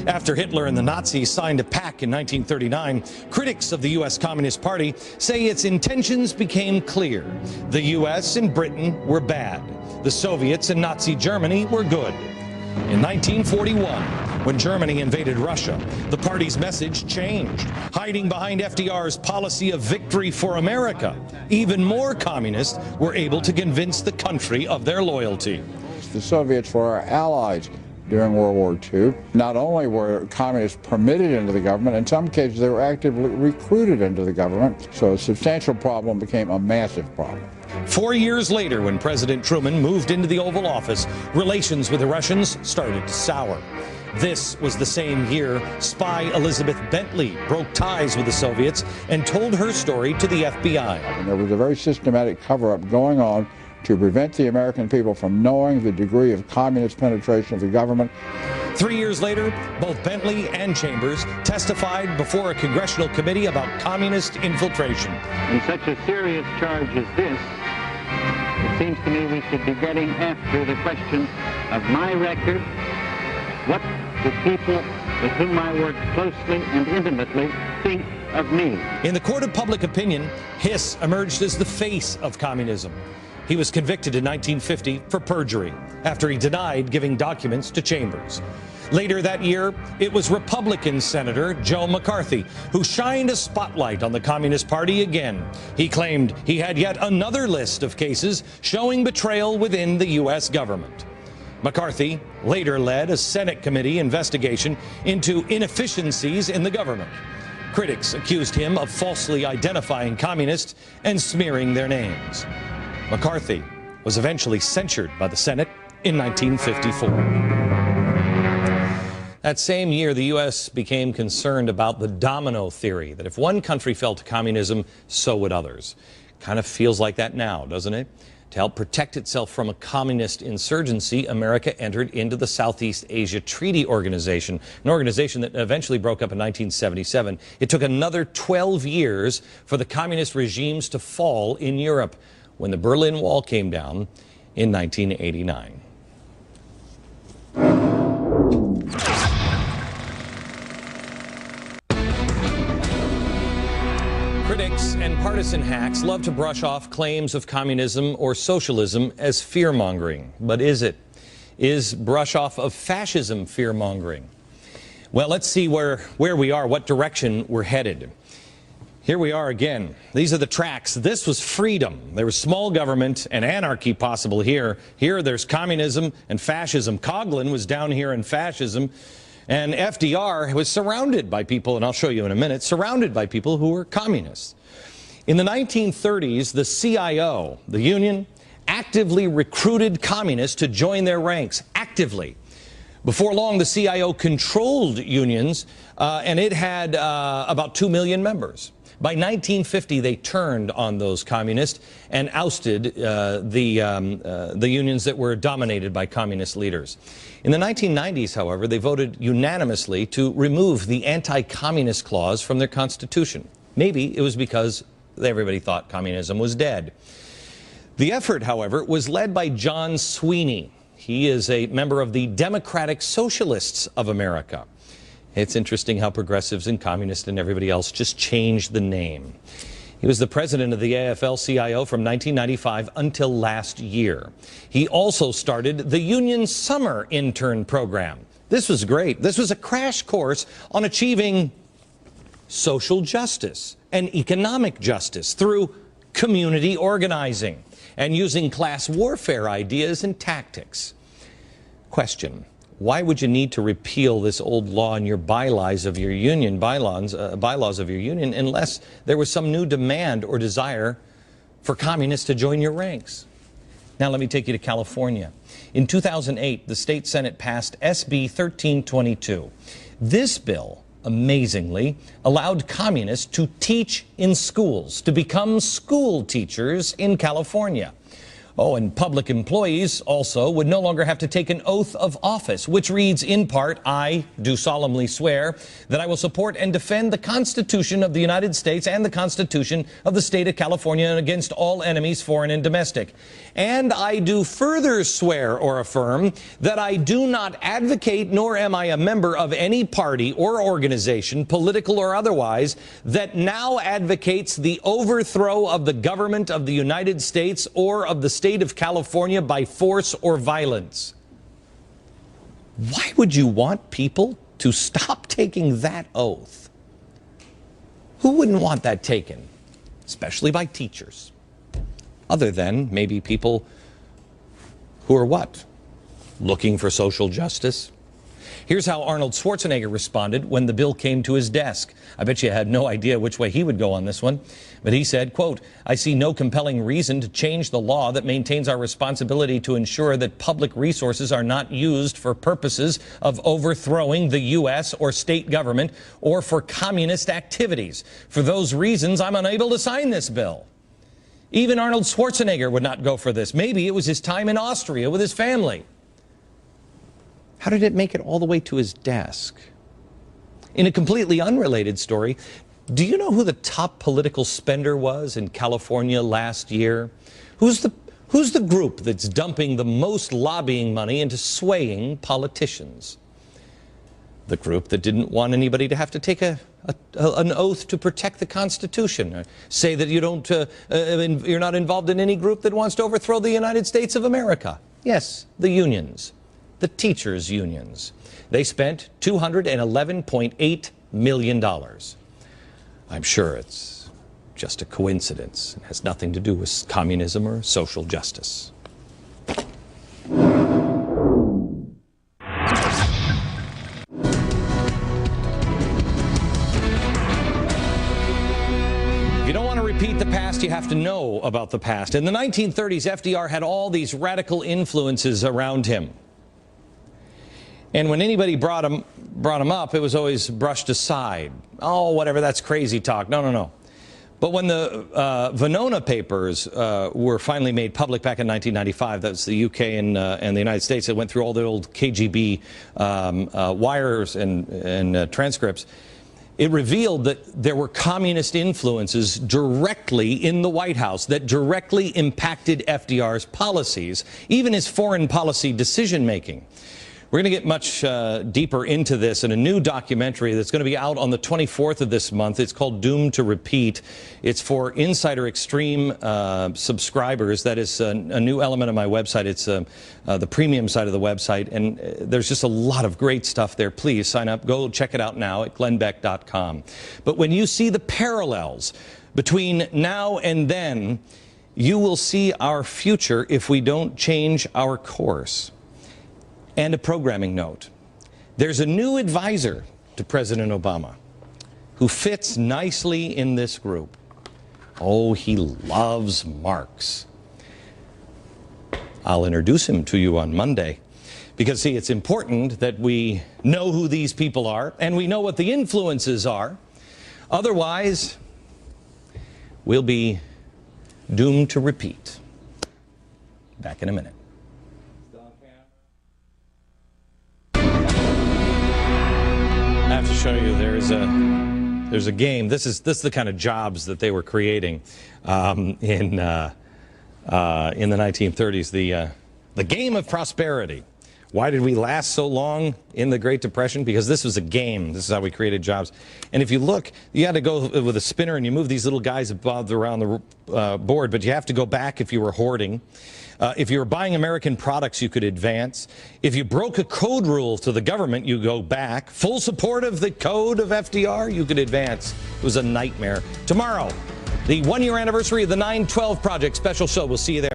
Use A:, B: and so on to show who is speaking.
A: After Hitler and the Nazis signed a pact in 1939, critics of the U.S. Communist Party say its intentions became clear. The U.S. and Britain were bad. The Soviets and Nazi Germany were good. In 1941, when Germany invaded Russia, the party's message changed. Hiding behind FDR's policy of victory for America, even more communists were able to convince the country of their loyalty.
B: The Soviets were our allies during World War II. Not only were communists permitted into the government, in some cases they were actively recruited into the government, so a substantial problem became a massive problem.
A: 4 years later, when President Truman moved into the Oval Office, relations with the Russians started to sour. This was the same year spy Elizabeth Bentley broke ties with the Soviets and told her story to the FBI.
B: And there was a very systematic cover-up going on to prevent the American people from knowing the degree of communist penetration of the government.
A: 3 years later, both Bentley and Chambers testified before a congressional committee about communist infiltration.
C: In such a serious charge as this, it seems to me we should be getting after the question of my record. What do people with whom I work closely and intimately think of me?
A: In the court of public opinion, Hiss emerged as the face of communism. He was convicted in 1950 for perjury after he denied giving documents to Chambers. Later that year, it was Republican Senator Joe McCarthy who shined a spotlight on the Communist Party again. He claimed he had yet another list of cases showing betrayal within the U.S. government. McCarthy later led a Senate committee investigation into inefficiencies in the government. Critics accused him of falsely identifying communists and smearing their names. McCarthy was eventually censured by the Senate in 1954. That same year, the U.S. became concerned about the domino theory, that if one country fell to communism, so would others. Kind of feels like that now, doesn't it? To help protect itself from a communist insurgency, America entered into the Southeast Asia Treaty Organization, an organization that eventually broke up in 1977. It took another 12 years for the communist regimes to fall in Europe, when the Berlin Wall came down in 1989. Critics and partisan hacks love to brush off claims of communism or socialism as fear-mongering. But is it? Is brush off of fascism fear-mongering? Well, let's see where we are, what direction we're headed. Here we are again. These are the tracks. This was freedom. There was small government and anarchy possible here. Here there's communism and fascism. Coughlin was down here in fascism. And FDR was surrounded by people, and I'll show you in a minute, surrounded by people who were communists. In the 1930s, the CIO, the union, actively recruited communists to join their ranks, actively. Before long, the CIO controlled unions, and it had about 2 million members. By 1950, they turned on those communists and ousted the unions that were dominated by communist leaders. In the 1990s, however, they voted unanimously to remove the anti-communist clause from their constitution. Maybe it was because everybody thought communism was dead. The effort, however, was led by John Sweeney. He is a member of the Democratic Socialists of America. It's interesting how progressives and communists and everybody else just changed the name. He was the president of the AFL-CIO from 1995 until last year. He also started the Union Summer Intern Program. This was great. This was a crash course on achieving social justice and economic justice through community organizing and using class warfare ideas and tactics. Question: why would you need to repeal this old law in your bylaws of your union, unless there was some new demand or desire for communists to join your ranks? Now let me take you to California. In 2008, the state Senate passed SB 1322. This bill, amazingly, allowed communists to teach in schools, to become school teachers in California. Oh, and public employees also would no longer have to take an oath of office, which reads in part, I do solemnly swear that I will support and defend the Constitution of the United States and the Constitution of the State of California against all enemies, foreign and domestic. And I do further swear or affirm that I do not advocate nor am I a member of any party or organization, political or otherwise, that now advocates the overthrow of the government of the United States or of the State of California by force or violence. Why would you want people to stop taking that oath? Who wouldn't want that taken? Especially by teachers. Other than maybe people who are what? Looking for social justice? Here's how Arnold Schwarzenegger responded when the bill came to his desk. I bet you had no idea which way he would go on this one. But he said, quote, I see no compelling reason to change the law that maintains our responsibility to ensure that public resources are not used for purposes of overthrowing the U.S. or state government or for communist activities. For those reasons, I'm unable to sign this bill. Even Arnold Schwarzenegger would not go for this. Maybe it was his time in Austria with his family. How did it make it all the way to his desk? In a completely unrelated story, do you know who the top political spender was in California last year? Who's the group that's dumping the most lobbying money into swaying politicians? The group that didn't want anybody to have to take an oath to protect the Constitution, or say that you're not involved in any group that wants to overthrow the United States of America. Yes, the unions. The teachers' unions. They spent $211.8 million. I'm sure it's just a coincidence. It has nothing to do with communism or social justice. If you don't want to repeat the past, you have to know about the past. In the 1930s, FDR had all these radical influences around him. And when anybody brought him up, it was always brushed aside. Oh, whatever, that's crazy talk. No, no, no. But when the Venona papers were finally made public back in 1995, that's the UK and the United States, that went through all the old KGB wires and transcripts, it revealed that there were communist influences directly in the White House that directly impacted FDR's policies, even his foreign policy decision-making. We're going to get much deeper into this in a new documentary that's going to be out on the 24th of this month. It's called Doomed to Repeat. It's for Insider Extreme subscribers. That is a new element of my website. It's the premium side of the website, and there's just a lot of great stuff there. Please sign up. Go check it out now at glennbeck.com. But when you see the parallels between now and then, you will see our future if we don't change our course. And a programming note. There's a new advisor to President Obama who fits nicely in this group. Oh, he loves Marx. I'll introduce him to you on Monday. Because, see, it's important that we know who these people are and we know what the influences are. Otherwise, we'll be doomed to repeat. Back in a minute. I have to show you there's a game. This is the kind of jobs that they were creating in the 1930s. The game of prosperity. Why did we last so long in the Great Depression? Because this was a game. This is how we created jobs. And if you look, you had to go with a spinner and you move these little guys above around the board, but you have to go back if you were hoarding. If you were buying American products, you could advance. If you broke a code rule to the government, you go back. Full support of the code of FDR, you could advance. It was a nightmare. Tomorrow, the one-year anniversary of the 9/12 Project special show. We'll see you there.